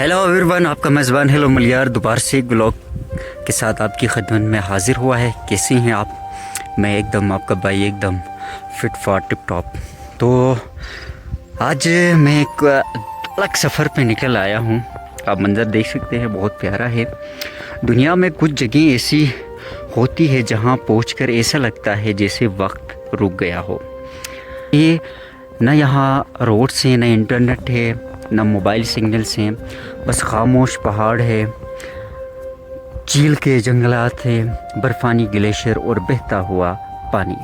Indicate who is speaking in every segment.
Speaker 1: Hello everyone, आपका मेज़बान hello मलियार दोबारा से एक ब्लॉग के साथ आपकी खिदमत में हाजिर हुआ है। कैसे हैं आप? मैं एकदम आपका भाई एकदम फिट फाट टिप टॉप। तो आज मैं एक अलग सफ़र पे निकल आया हूँ। आप मंज़र देख सकते हैं, बहुत प्यारा है। दुनिया में कुछ जगह ऐसी होती है जहाँ पहुँचकर ऐसा लगता है जैसे वक्त रुक गया हो। ये न यहाँ रोड्स हैं, न इंटरनेट है, न मोबाइल सिग्नल्स हैं, बस खामोश पहाड़ है, झील के जंगलात हैं, बर्फ़ानी ग्लेशियर और बहता हुआ पानी।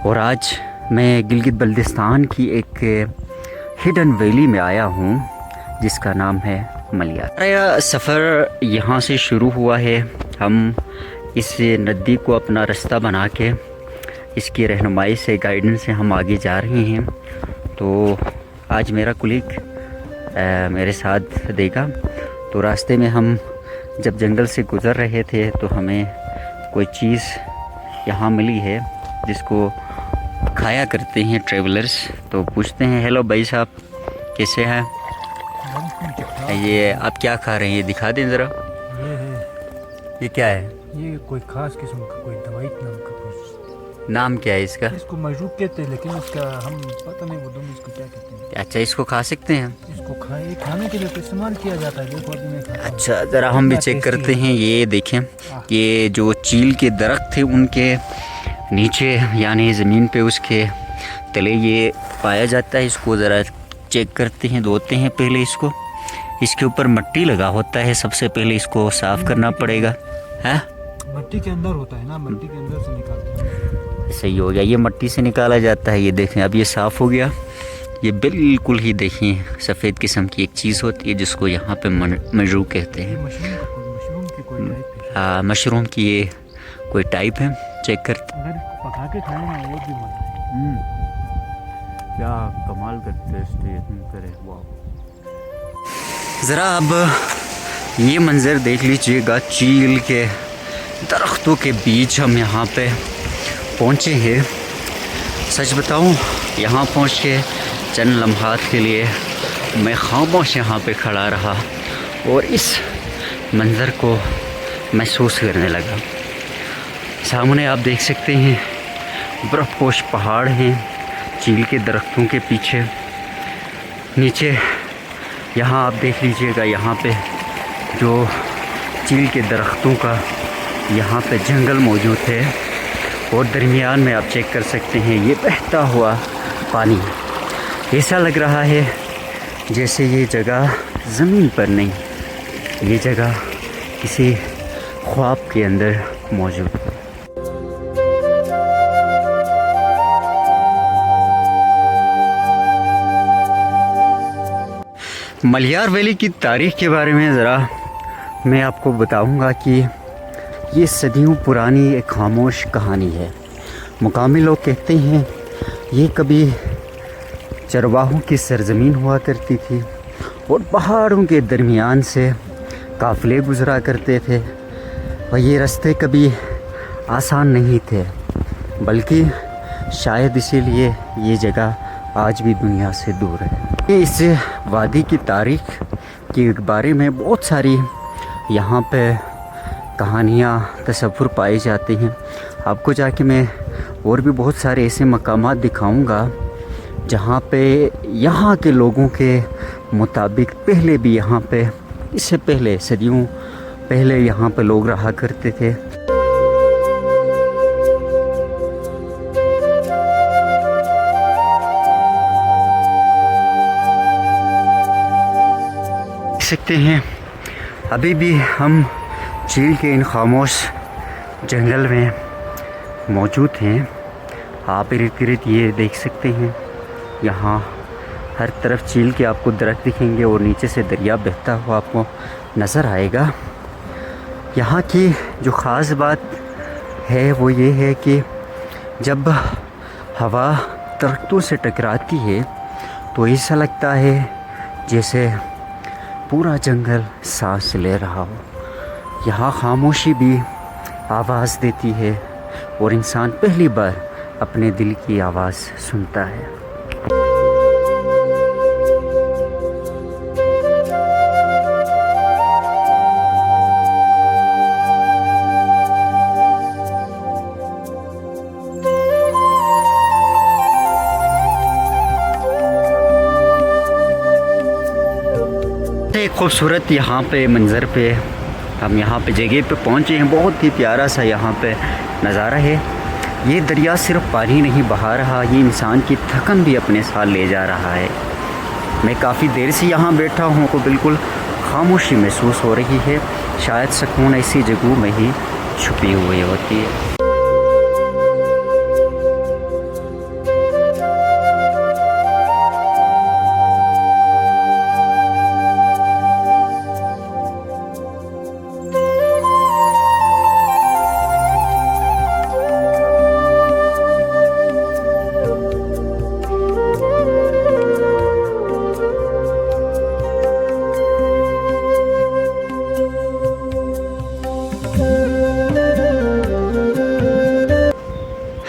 Speaker 1: और आज मैं गिलगित बल्तिस्तान की एक हिडन वैली में आया हूँ जिसका नाम है मलियार। यह सफ़र यहाँ से शुरू हुआ है। हम इस नदी को अपना रास्ता बना के इसकी रहनुमाई से, गाइडेंस से हम आगे जा रहे हैं। तो आज मेरा कुलीग मेरे साथ देगा। तो रास्ते में हम जब जंगल से गुज़र रहे थे तो हमें कोई चीज़ यहाँ मिली है जिसको खाया करते हैं ट्रैवलर्स। तो पूछते हैं, हेलो भाई साहब, कैसे हैं? ये आप क्या खा रहे हैं, ये दिखा दें ज़रा। ये क्या है?
Speaker 2: ये कोई खास किस्म का कोई दवाई नाम का कुछ।
Speaker 1: नाम क्या है इसका?
Speaker 2: इसको मशरूब कहते हैं, लेकिन इसका हम पता नहीं वो दोनों इसको क्या कहते हैं।
Speaker 1: अच्छा, इसको खा सकते हैं?
Speaker 2: इसको खाने के लिए तो इस्तेमाल किया जाता है। देखो अभी मैं खाता हूं।
Speaker 1: अच्छा, ज़रा हम भी चेक करते हैं। ये देखें, ये जो चील के दरख्त थे उनके नीचे यानी ज़मीन पे उसके तले ये पाया जाता है। इसको ज़रा चेक करते हैं, धोते हैं पहले इसको। इसके ऊपर मिट्टी लगा होता है, सबसे पहले इसको साफ़ करना पड़ेगा। है
Speaker 2: मिट्टी के अंदर होता है ना, मिट्टी के अंदर से निकालते हैं।
Speaker 1: सही हो गया, ये मिट्टी से निकाला जाता है। ये देखें, अब ये साफ़ हो गया। ये बिल्कुल ही देखें सफ़ेद किस्म की एक चीज़ होती है जिसको यहाँ पे मशरूम कहते हैं।
Speaker 2: मशरूम की कोई टाइप है।
Speaker 1: हाँ, मशरूम की ये कोई टाइप है। चेक करते,
Speaker 2: अगर पका के खाए ना और भी मजा है।
Speaker 1: क्या कमाल का टेस्ट है, करे वाह। ज़रा अब ये मंज़र देख लीजिएगा, चील के दरख्तों के बीच हम यहाँ पे पहुँचे हैं। सच बताऊँ, यहाँ पहुँच के चंद लम्हात के लिए मैं खामोश यहाँ पे खड़ा रहा और इस मंज़र को महसूस करने लगा। सामने आप देख सकते हैं बर्फ़पोश पहाड़ हैं चील के दरख्तों के पीछे। नीचे यहाँ आप देख लीजिएगा, यहाँ पे जो चील के दरख्तों का यहाँ पे जंगल मौजूद है और दरमियान में आप चेक कर सकते हैं ये बहता हुआ पानी। ऐसा लग रहा है जैसे ये जगह ज़मीन पर नहीं, ये जगह किसी ख्वाब के अंदर मौजूद है। मलियार वैली की तारीख़ के बारे में ज़रा मैं आपको बताऊंगा कि ये सदियों पुरानी एक खामोश कहानी है। मुकामी लोग कहते हैं ये कभी चरवाहों की सरज़मीन हुआ करती थी और पहाड़ों के दरमियान से काफ़िले गुज़रा करते थे और ये रास्ते कभी आसान नहीं थे, बल्कि शायद इसीलिए ये जगह आज भी दुनिया से दूर है। इस वादी की तारीख़ के बारे में बहुत सारी यहाँ पे कहानियाँ, तसव्वुर पाए जाते हैं। आपको जाके मैं और भी बहुत सारे ऐसे मकामात दिखाऊंगा जहाँ पे यहाँ के लोगों के मुताबिक पहले भी यहाँ पे, इससे पहले सदियों पहले यहाँ पे लोग रहा करते थे। सकते हैं अभी भी हम चील के इन खामोश जंगल में मौजूद हैं। आप इर्द गिर्द ये देख सकते हैं, यहाँ हर तरफ चील के आपको दरख्त दिखेंगे और नीचे से दरिया बहता हुआ आपको नज़र आएगा। यहाँ की जो ख़ास बात है वो ये है कि जब हवा दरख्तों से टकराती है तो ऐसा लगता है जैसे पूरा जंगल सांस ले रहा हो। यहाँ खामोशी भी आवाज़ देती है और इंसान पहली बार अपने दिल की आवाज़ सुनता है। बहुत ही खूबसूरत यहाँ पे मंज़र पे हम यहाँ पे जगह पे पहुँचे हैं। बहुत ही प्यारा सा यहाँ पे नज़ारा है। ये दरिया सिर्फ पानी नहीं बहा रहा, ये इंसान की थकन भी अपने साथ ले जा रहा है। मैं काफ़ी देर से यहाँ बैठा हूँ को बिल्कुल खामोशी महसूस हो रही है। शायद सुकून ऐसी जगहों में ही छुपी हुई होती है।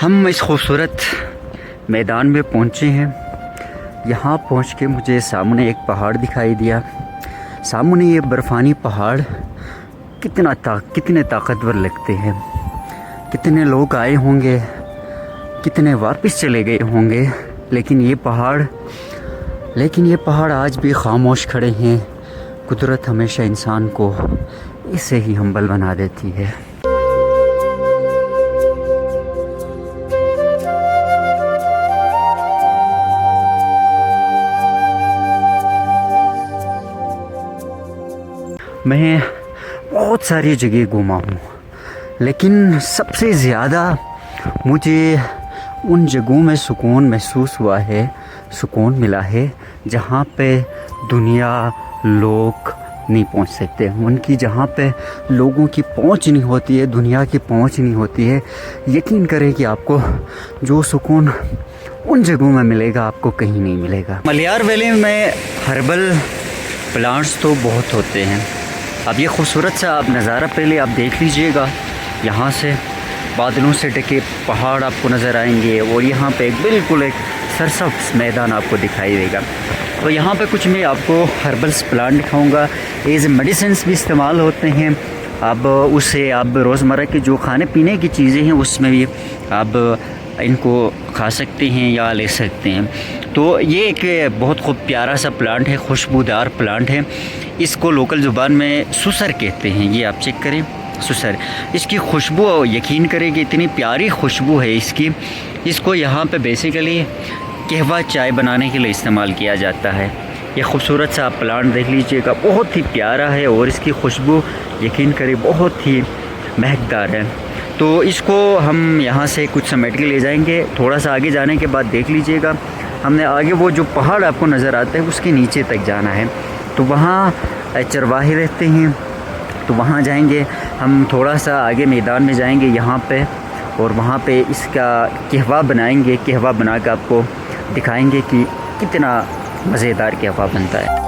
Speaker 1: हम इस खूबसूरत मैदान में पहुँचे हैं। यहाँ पहुँच के मुझे सामने एक पहाड़ दिखाई दिया। सामने ये बर्फ़ानी पहाड़ कितने ताकतवर लगते हैं। कितने लोग आए होंगे, कितने वापस चले गए होंगे, लेकिन ये पहाड़ आज भी खामोश खड़े हैं। कुदरत हमेशा इंसान को इससे ही हम्बल बना देती है। मैं बहुत सारी जगह घूमा हूँ, लेकिन सबसे ज़्यादा मुझे उन जगहों में सुकून महसूस हुआ है, सुकून मिला है जहाँ पे दुनिया लोग नहीं पहुँच सकते। उनकी जहाँ पे लोगों की पहुँच नहीं होती है, दुनिया की पहुँच नहीं होती है। यकीन करें कि आपको जो सुकून उन जगहों में मिलेगा आपको कहीं नहीं मिलेगा। मलियार वैली में हर्बल प्लांट्स तो बहुत होते हैं। अब ये खूबसूरत सा आप नज़ारा पहले आप देख लीजिएगा। यहाँ से बादलों से ढके पहाड़ आपको नज़र आएंगे और यहाँ पे बिल्कुल एक सरसब्ज़ मैदान आपको दिखाई देगा। तो यहाँ पे कुछ मैं आपको हर्बल्स प्लांट दिखाऊंगा। एज मेडिसिन्स भी इस्तेमाल होते हैं। अब उससे आप रोज़मर्रा के जो खाने पीने की चीज़ें हैं उसमें भी आप इनको खा सकते हैं या ले सकते हैं। तो ये एक बहुत खूब प्यारा सा प्लांट है, खुशबूदार प्लांट है। इसको लोकल ज़ुबान में सुसर कहते हैं। ये आप चेक करें, सुसर। इसकी खुशबू यकीन करें कि इतनी प्यारी खुशबू है इसकी। इसको यहाँ पे बेसिकली कहवा चाय बनाने के लिए इस्तेमाल किया जाता है। ये खूबसूरत सा प्लांट देख लीजिएगा, बहुत ही प्यारा है और इसकी खुशबू यकीन करें बहुत ही महकदार है। तो इसको हम यहाँ से कुछ समेट के ले जाएंगे। थोड़ा सा आगे जाने के बाद देख लीजिएगा, हमने आगे वो जो पहाड़ आपको नज़र आता है उसके नीचे तक जाना है। तो वहाँ चरवाहे रहते हैं, तो वहाँ जाएंगे हम। थोड़ा सा आगे मैदान में जाएंगे यहाँ पे, और वहाँ पे इसका कहवा बनाएंगे। कहवा बना के आपको दिखाएंगे कि कितना मज़ेदार कहवा बनता है।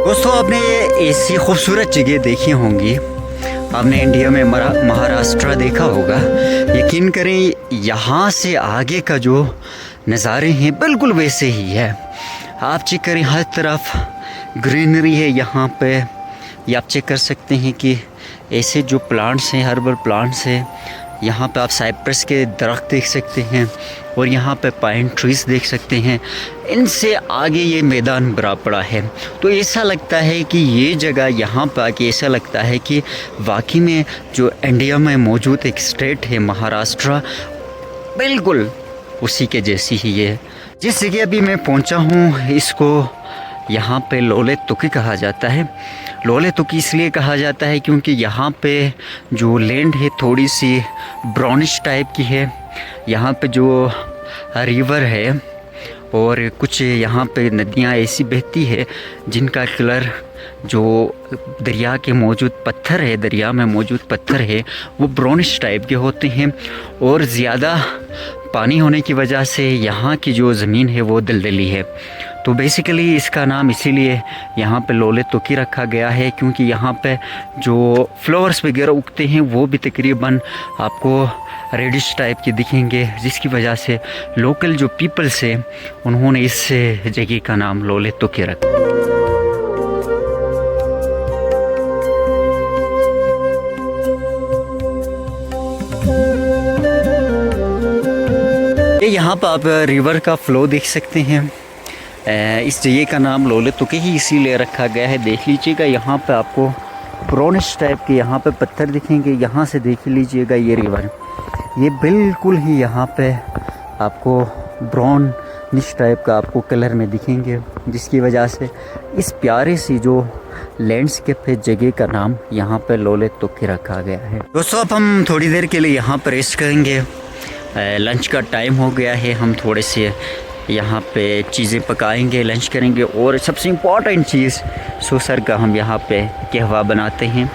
Speaker 1: दोस्तों, आपने ऐसी खूबसूरत जगह देखी होंगी। आपने इंडिया में महाराष्ट्र देखा होगा। यकीन करें यहाँ से आगे का जो नज़ारे हैं बिल्कुल वैसे ही है। आप चेक करें, हर तरफ ग्रीनरी है यहाँ पे। ये आप चेक कर सकते हैं कि ऐसे जो प्लांट्स हैं, हर्बल प्लांट्स हैं। यहाँ पे आप साइप्रस के दरख्त देख सकते हैं और यहाँ पे पाइन ट्रीज़ देख सकते हैं। इनसे आगे ये मैदान भरा पड़ा है। तो ऐसा लगता है कि ये जगह यहाँ पर आके ऐसा लगता है कि वाकई में जो इंडिया में मौजूद एक स्टेट है महाराष्ट्र, बिल्कुल उसी के जैसी ही है। जिस जगह अभी मैं पहुँचा हूँ इसको यहाँ पे लोले तुकी कहा जाता है। लोले तुकी इसलिए कहा जाता है क्योंकि यहाँ पे जो लैंड है थोड़ी सी ब्राउनिश टाइप की है। यहाँ पे जो रिवर है और कुछ यहाँ पे नदियाँ ऐसी बहती है जिनका कलर जो दरिया के मौजूद पत्थर है, दरिया में मौजूद पत्थर है, वो ब्राउनिश टाइप के होते हैं। और ज़्यादा पानी होने की वजह से यहाँ की जो ज़मीन है वो दलदली है। तो बेसिकली इसका नाम इसीलिए यहाँ पे लोले तुकी रखा गया है क्योंकि यहाँ पे जो फ्लावर्स वगैरह उगते हैं वो भी तकरीबन आपको रेडिश टाइप के दिखेंगे, जिसकी वजह से लोकल जो पीपल्स हैं उन्होंने इस जगह का नाम लोले तुकी रखा। ये यहाँ पर आप रिवर का फ़्लो देख सकते हैं। इस जगह का नाम लोले तुके ही इसीलिए रखा गया है। देख लीजिएगा यहाँ पे आपको ब्राउनिश टाइप के यहाँ पे पत्थर दिखेंगे। यहाँ से देख लीजिएगा ये रिवर, ये बिल्कुल ही यहाँ पे आपको ब्राउनिश टाइप का आपको कलर में दिखेंगे, जिसकी वजह से इस प्यारे सी जो लैंडस्केप है जगह का नाम यहाँ पे लोले तुके रखा गया है। दोस्तों अब हम थोड़ी देर के लिए यहाँ पर रेस्ट करेंगे। लंच का टाइम हो गया है। हम थोड़े से यहाँ पे चीज़ें पकाएंगे, लंच करेंगे और सबसे इम्पॉर्टेंट चीज़ सुसर का हम यहाँ पे कहवा बनाते हैं।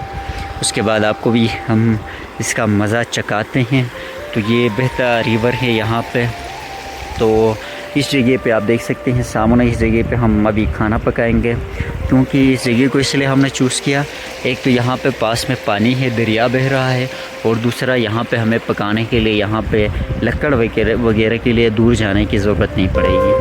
Speaker 1: उसके बाद आपको भी हम इसका मज़ा चखाते हैं। तो ये बहता रिवर है यहाँ पे। तो इस जगह पे आप देख सकते हैं सामने, इस जगह पे हम अभी खाना पकाएंगे। क्योंकि इस जगह को इसलिए हमने चूज़ किया, एक तो यहाँ पे पास में पानी है, दरिया बह रहा है, और दूसरा यहाँ पे हमें पकाने के लिए यहाँ पे लकड़ वगैरह के लिए दूर जाने की ज़रूरत नहीं पड़ेगी।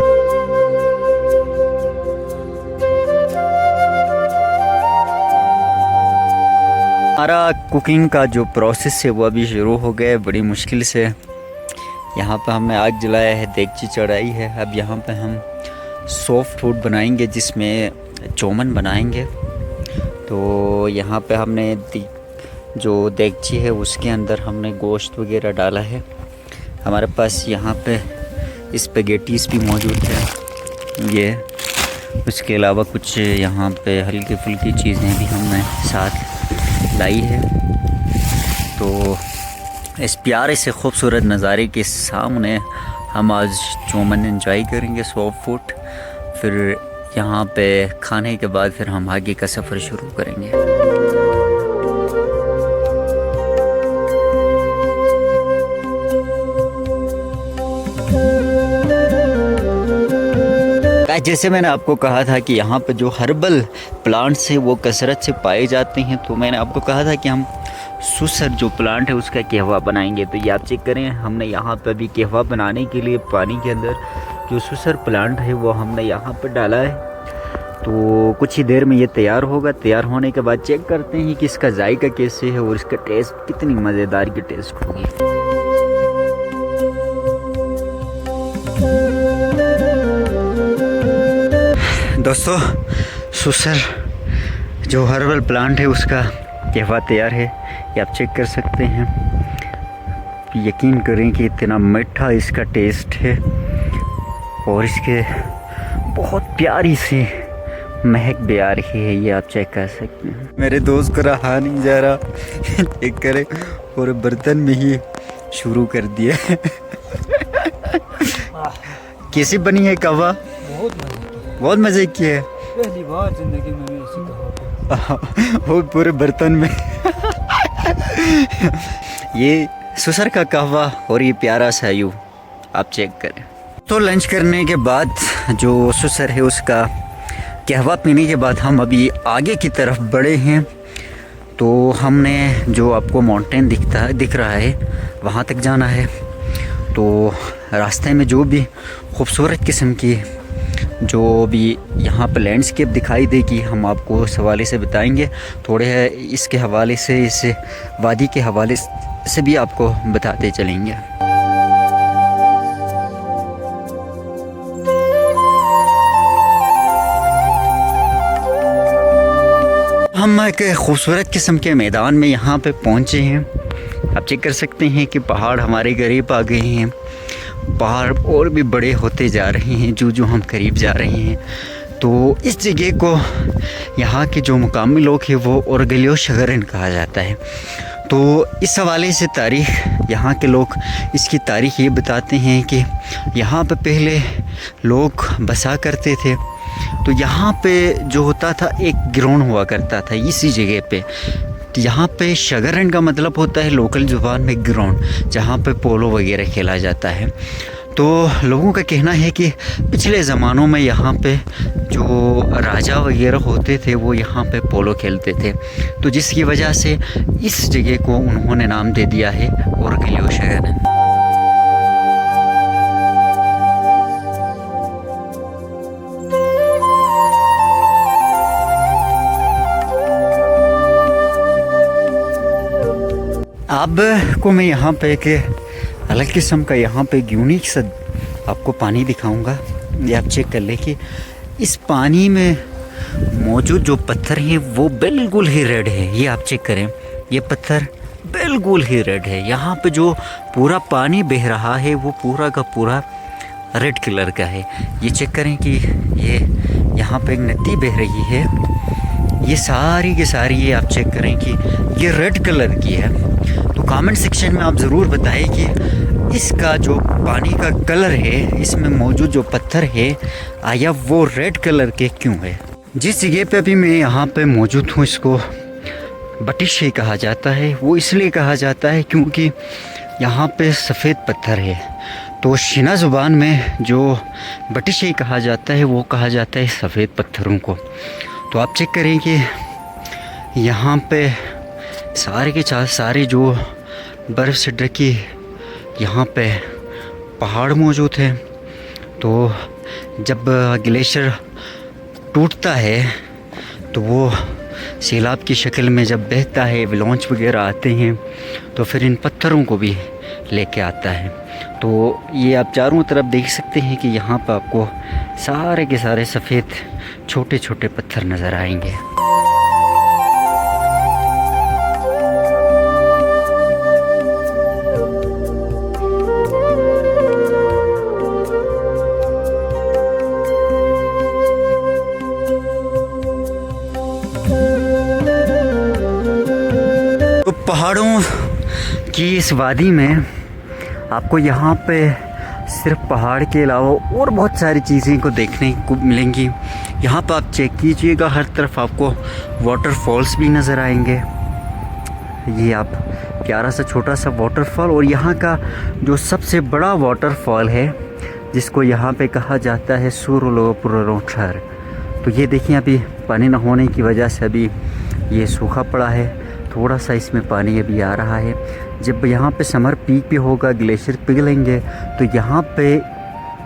Speaker 1: हमारा कुकिंग का जो प्रोसेस है वो अभी शुरू हो गया है बड़ी मुश्किल से। यहाँ पे हमने आग जलाया है, देगची चढ़ाई है। अब यहाँ पे हम सॉफ्ट फूड बनाएंगे जिसमें चौमन बनाएंगे। तो यहाँ पे हमने जो देगची है उसके अंदर हमने गोश्त वगैरह डाला है। हमारे पास यहाँ पे स्पैगेटीज भी मौजूद है ये। उसके अलावा कुछ यहाँ पे हल्की फुल्की चीज़ें भी हमने साथ लाई है। तो इस प्यारे से खूबसूरत नज़ारे के सामने हम आज चौमन एंजॉय करेंगे, सॉफ्ट फूड। फिर यहाँ पे खाने के बाद फिर हम आगे का सफ़र शुरू करेंगे। जैसे मैंने आपको कहा था कि यहाँ पे जो हर्बल प्लांट्स हैं वो कसरत से पाए जाते हैं, तो मैंने आपको कहा था कि हम सुसर जो प्लांट है उसका कहवा बनाएंगे। तो ये आप चेक करें, हमने यहाँ पे अभी कहवा बनाने के लिए पानी के अंदर जो सुसर प्लांट है वो हमने यहाँ पे डाला है। तो कुछ ही देर में ये तैयार होगा। तैयार होने के बाद चेक करते हैं कि इसका जायका कैसे है और इसका टेस्ट कितनी मज़ेदार की टेस्ट होगी। दोस्तों सुसर जो हर्बल प्लांट है उसका कहवा तैयार है, ये आप चेक कर सकते हैं। यकीन करें कि इतना मीठा इसका टेस्ट है और इसके बहुत प्यारी सी महक भी आ रही है, ये आप चेक कर सकते हैं। मेरे दोस्त को रहा नहीं जा रहा, चेक करें, और बर्तन में ही शुरू कर दिया। कैसी बनी है कहवा? बहुत मज़े की है।
Speaker 2: पहली बार जिंदगी में ऐसी कहवा
Speaker 1: वो पूरे बर्तन में। ये सुसर का कहवा और ये प्यारा सा यू आप चेक करें। तो लंच करने के बाद जो सुसर है उसका कहवा पीने के बाद हम अभी आगे की तरफ बढ़े हैं। तो हमने जो आपको माउंटेन दिख रहा है वहाँ तक जाना है। तो रास्ते में जो भी खूबसूरत किस्म की जो भी यहाँ पर लैंडस्केप दिखाई देगी हम आपको इस हवाले से बताएंगे। थोड़े इसके हवाले से, इस वादी के हवाले से भी आपको बताते चलेंगे। हम एक खूबसूरत किस्म के मैदान में यहाँ पे पहुँचे हैं। आप चेक कर सकते हैं कि पहाड़ हमारे करीब आ गए हैं। पहाड़ और भी बड़े होते जा रहे हैं जो हम करीब जा रहे हैं। तो इस जगह को यहाँ के जो मुकामी लोग हैं वो ओरगेलियो शगरन कहा जाता है। तो इस हवाले से तारीख़, यहाँ के लोग इसकी तारीख़ ये बताते हैं कि यहाँ पे पहले लोग बसा करते थे। तो यहाँ पे जो होता था एक ग्राउंड हुआ करता था इसी जगह पे। यहाँ पे शगरन का मतलब होता है लोकल ज़ुबान में ग्राउंड, जहाँ पे पोलो वगैरह खेला जाता है। तो लोगों का कहना है कि पिछले ज़मानों में यहाँ पे जो राजा वगैरह होते थे वो यहाँ पे पोलो खेलते थे। तो जिसकी वजह से इस जगह को उन्होंने नाम दे दिया है ओरगेलियो शगरन। अब को मैं यहाँ पे एक अलग किस्म का यहाँ पे एक यूनिक सा आपको पानी दिखाऊंगा। ये आप चेक कर ले कि इस पानी में मौजूद जो पत्थर हैं वो बिल्कुल ही रेड है। ये आप चेक करें, ये पत्थर बिल्कुल ही रेड है। यहाँ पे जो पूरा पानी बह रहा है वो पूरा का पूरा रेड कलर का है। ये चेक करें कि ये यहाँ पे एक नदी बह रही है, ये सारी की सारी ये आप चेक करें कि ये रेड कलर की है। तो कमेंट सेक्शन में आप ज़रूर बताएं कि इसका जो पानी का कलर है, इसमें मौजूद जो पत्थर है आया वो रेड कलर के क्यों है। जिस जगह पे अभी मैं यहाँ पे मौजूद हूँ इसको बटिशे कहा जाता है। वो इसलिए कहा जाता है क्योंकि यहाँ पे सफ़ेद पत्थर है। तो शिना ज़ुबान में जो बटिशे कहा जाता है वो कहा जाता है सफ़ेद पत्थरों को। तो आप चेक करें कि यहाँ पे सारे के सारे जो बर्फ़ से ढकी यहाँ पे पहाड़ मौजूद हैं। तो जब ग्लेशियर टूटता है तो वो सैलाब की शक्ल में जब बहता है, एवलांच वगैरह आते हैं तो फिर इन पत्थरों को भी लेके आता है। तो ये आप चारों तरफ देख सकते हैं कि यहाँ पर आपको सारे के सारे सफ़ेद छोटे छोटे पत्थर नज़र आएंगे। तो पहाड़ों की इस वादी में आपको यहाँ पे सिर्फ पहाड़ के अलावा और बहुत सारी चीज़ें को देखने को मिलेंगी। यहाँ पर आप चेक कीजिएगा, हर तरफ आपको वाटरफॉल्स भी नज़र आएंगे। ये आप प्यारा सा छोटा सा वाटरफॉल, और यहाँ का जो सबसे बड़ा वाटरफॉल है जिसको यहाँ पे कहा जाता है सुरलोपुरोठर। तो ये देखिए, अभी पानी न होने की वजह से अभी ये सूखा पड़ा है, थोड़ा सा इसमें पानी अभी आ रहा है। जब यहाँ पे समर पीक भी होगा, ग्लेशियर पिघलेंगे तो यहाँ पे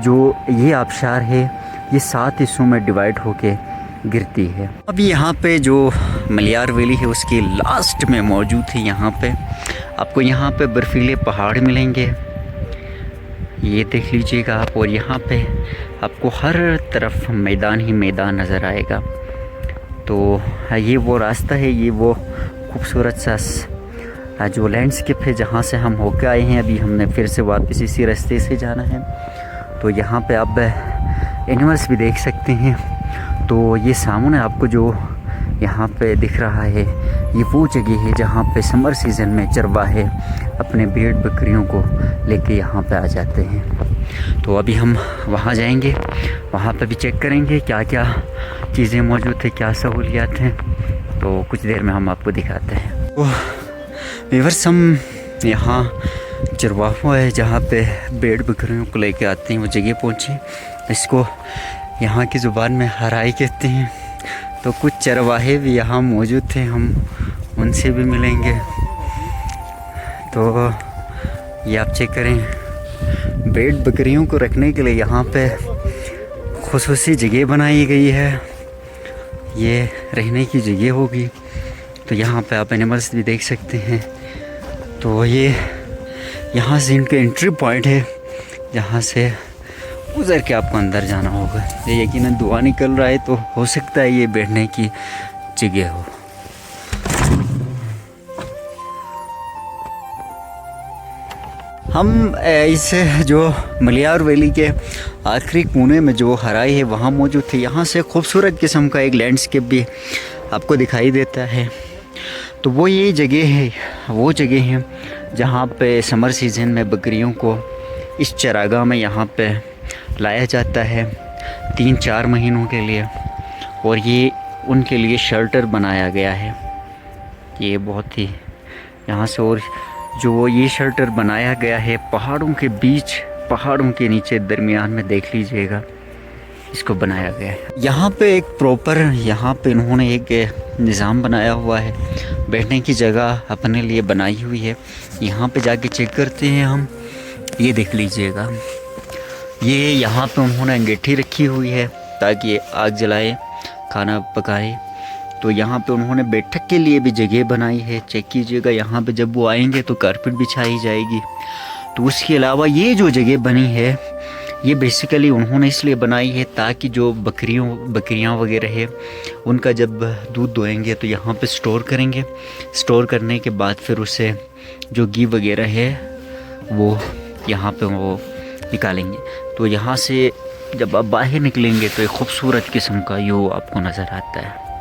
Speaker 1: जो ये आबशार है ये 7 हिस्सों में डिवाइड होके गिरती है। अभी यहाँ पे जो मलियार वैली है उसकी लास्ट में मौजूद है। यहाँ पे आपको यहाँ पे बर्फीले पहाड़ मिलेंगे, ये देख लीजिएगा आप। और यहाँ पे आपको हर तरफ मैदान ही मैदान नज़र आएगा। तो ये वो रास्ता है, ये वो खूबसूरत सा जो लैंडस्केप है जहाँ से हम होकर आए हैं। अभी हमने फिर से वापस इसी रास्ते से जाना है। तो यहाँ पे आप एनिमल्स भी देख सकते हैं। तो ये सामने आपको जो यहाँ पे दिख रहा है ये वो जगह है जहाँ पे समर सीज़न में चरवाहे अपने भेड़ बकरियों को लेके यहाँ पे आ जाते हैं। तो अभी हम वहाँ जाएंगे, वहाँ पे भी चेक करेंगे क्या क्या चीज़ें मौजूद है, क्या सहूलियात हैं। तो कुछ देर में हम आपको दिखाते हैं। तो व्यूअर्स, हम यहाँ चरवाहा है जहाँ पे भेड़ बकरियों को लेके आते हैं वो जगह पहुँचे। इसको यहाँ की ज़ुबान में हराई कहते हैं। तो कुछ चरवाहे भी यहाँ मौजूद थे, हम उनसे भी मिलेंगे। तो ये आप चेक करें, भेड़ बकरियों को रखने के लिए यहाँ पे खुसूसी जगह बनाई गई है, ये रहने की जगह होगी। तो यहाँ पे आप एनिमल्स भी देख सकते हैं। तो ये यहाँ से इनका एंट्री पॉइंट है जहाँ से गुजर के आपको अंदर जाना होगा। ये यकीनन धुआं निकल रहा है तो हो सकता है ये बैठने की जगह हो। हम इस जो मलियार वैली के आखिरी कोने में जो हराई है वहाँ मौजूद थे। यहाँ से खूबसूरत किस्म का एक लैंडस्केप भी आपको दिखाई देता है। तो वो ये जगह है, वो जगह है जहाँ पे समर सीज़न में बकरियों को इस चरागाह में यहाँ पे लाया जाता है 3-4 महीनों के लिए। और ये उनके लिए शेल्टर बनाया गया है। ये बहुत ही यहाँ से, और जो ये शेल्टर बनाया गया है पहाड़ों के बीच, पहाड़ों के नीचे दरमियान में देख लीजिएगा, इसको बनाया गया है। यहाँ पे एक प्रॉपर यहाँ पे इन्होंने एक निज़ाम बनाया हुआ है, बैठने की जगह अपने लिए बनाई हुई है। यहाँ पे जाके चेक करते हैं हम, ये देख लीजिएगा, ये यहाँ पे उन्होंने अंगीठी रखी हुई है ताकि आग जलाए, खाना पकाए। तो यहाँ पे उन्होंने बैठक के लिए भी जगह बनाई है, चेक कीजिएगा। यहाँ पे जब वो आएंगे तो कारपेट बिछाई जाएगी। तो उसके अलावा ये जो जगह बनी है ये बेसिकली उन्होंने इसलिए बनाई है ताकि जो बकरियां वगैरह है उनका जब दूध दोएंगे तो यहाँ पे स्टोर करेंगे। स्टोर करने के बाद फिर उसे जो घी वगैरह है वो यहाँ पे वो निकालेंगे। तो यहाँ से जब आप बाहर निकलेंगे तो एक खूबसूरत किस्म का व्यू आपको नज़र आता है।